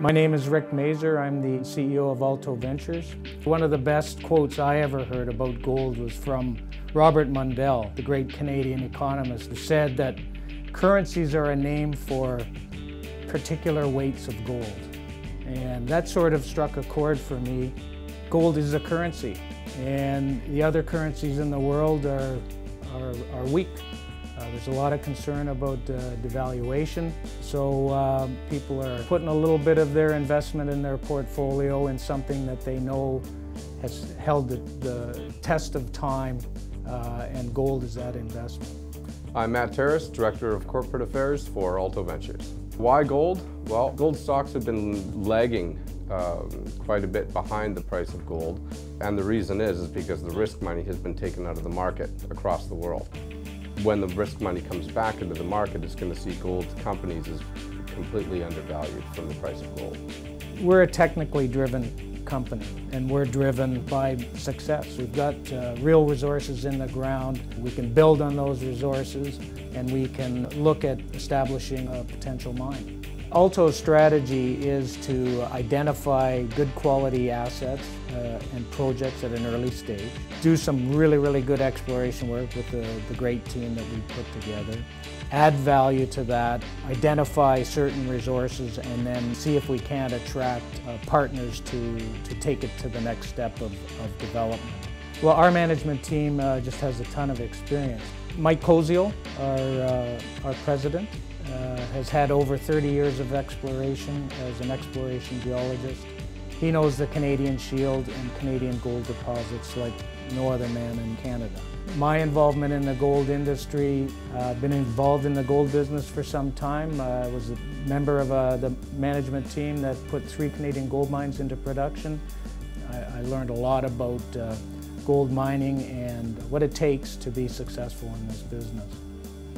My name is Rick Mazer. I'm the CEO of Alto Ventures. One of the best quotes I ever heard about gold was from Robert Mundell, the great Canadian economist, who said that currencies are a name for particular weights of gold. And that sort of struck a chord for me. Gold is a currency, and the other currencies in the world are weak. There's a lot of concern about devaluation, so people are putting a little bit of their investment in their portfolio in something that they know has held the test of time, and gold is that investment. I'm Matt Terrace, Director of Corporate Affairs for Alto Ventures. Why gold? Well, gold stocks have been lagging quite a bit behind the price of gold, and the reason is because the risk money has been taken out of the market across the world. When the risk money comes back into the market, it's going to see gold companies as completely undervalued from the price of gold. We're a technically driven company, and we're driven by success. We've got real resources in the ground. We can build on those resources, and we can look at establishing a potential mine. Alto's strategy is to identify good quality assets and projects at an early stage, do some really good exploration work with the great team that we put together, add value to that, identify certain resources, and then see if we can't attract partners to take it to the next step of development. Well, our management team just has a ton of experience. Mike Koziel, our president, has had over 30 years of exploration as an exploration geologist. He knows the Canadian Shield and Canadian gold deposits like no other man in Canada. My involvement in the gold industry, I've been involved in the gold business for some time. I was a member of the management team that put 3 Canadian gold mines into production. I learned a lot about gold mining and what it takes to be successful in this business.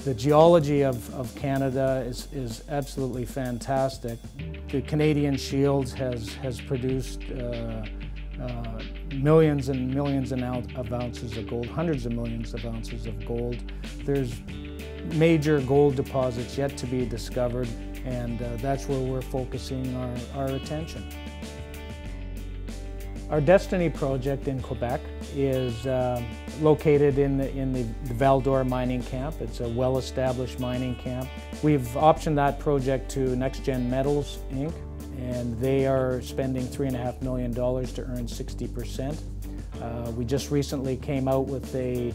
The geology of Canada is absolutely fantastic. The Canadian Shield has produced millions and millions of ounces of gold, hundreds of millions of ounces of gold. There's major gold deposits yet to be discovered, and that's where we're focusing our attention. Our Destiny project in Quebec is located in the Val-d'Or mining camp. It's a well-established mining camp. We've optioned that project to Next Gen Metals, Inc., and they are spending $3.5 million to earn 60%. We just recently came out with a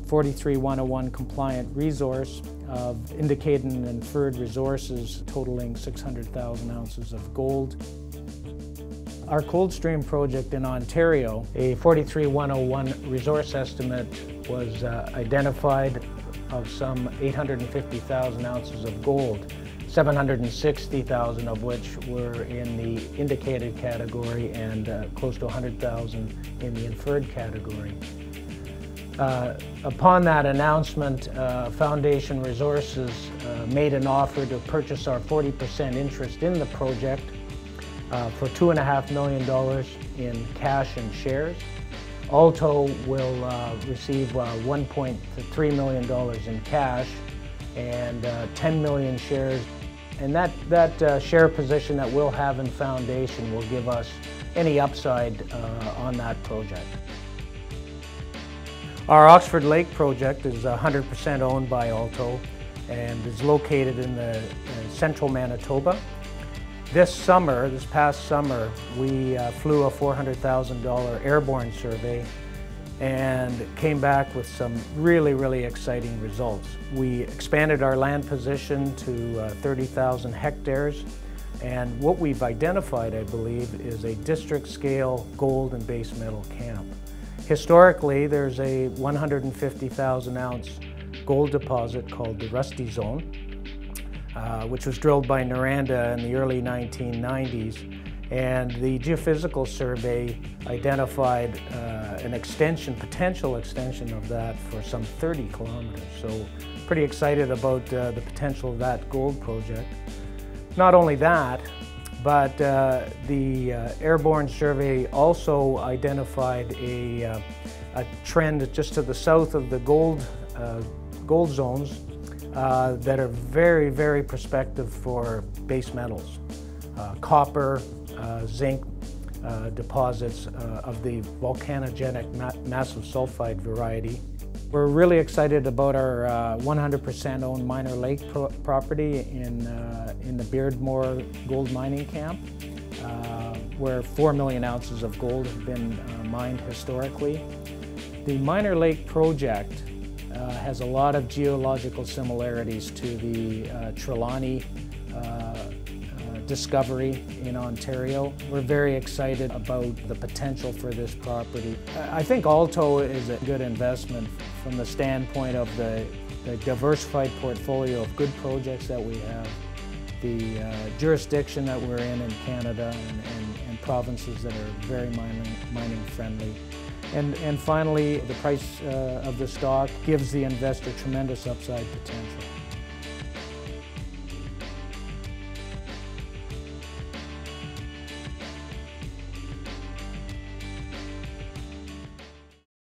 43-101 compliant resource of indicated and inferred resources totaling 600,000 ounces of gold. Our Coldstream project in Ontario, a 43-101 resource estimate was identified of some 850,000 ounces of gold, 760,000 of which were in the indicated category and close to 100,000 in the inferred category. Upon that announcement, Foundation Resources made an offer to purchase our 40% interest in the project for $2.5 million in cash and shares. Alto will receive $1.3 million in cash and 10 million shares. And that share position that we'll have in Foundation will give us any upside on that project. Our Oxford Lake project is 100% owned by Alto and is located in the central Manitoba. This past summer, we flew a $400,000 airborne survey and came back with some really exciting results. We expanded our land position to 30,000 hectares, and what we've identified, I believe, is a district-scale gold and base metal camp. Historically, there's a 150,000 ounce gold deposit called the Rusty Zone, which was drilled by Noranda in the early 1990s, and the geophysical survey identified an potential extension of that for some 30 kilometers. So pretty excited about the potential of that gold project. Not only that, but the airborne survey also identified a trend just to the south of the gold zones that are very prospective for base metals. copper, zinc deposits of the volcanogenic massive sulfide variety. We're really excited about our 100% owned Minor Lake property in the Beardmore Gold Mining Camp, where 4 million ounces of gold have been mined historically. The Minor Lake project has a lot of geological similarities to the Trelawney discovery in Ontario. We're very excited about the potential for this property. I think Alto is a good investment from the standpoint of the diversified portfolio of good projects that we have, the jurisdiction that we're in Canada, and provinces that are very mining friendly. And finally, the price of the stock gives the investor tremendous upside potential.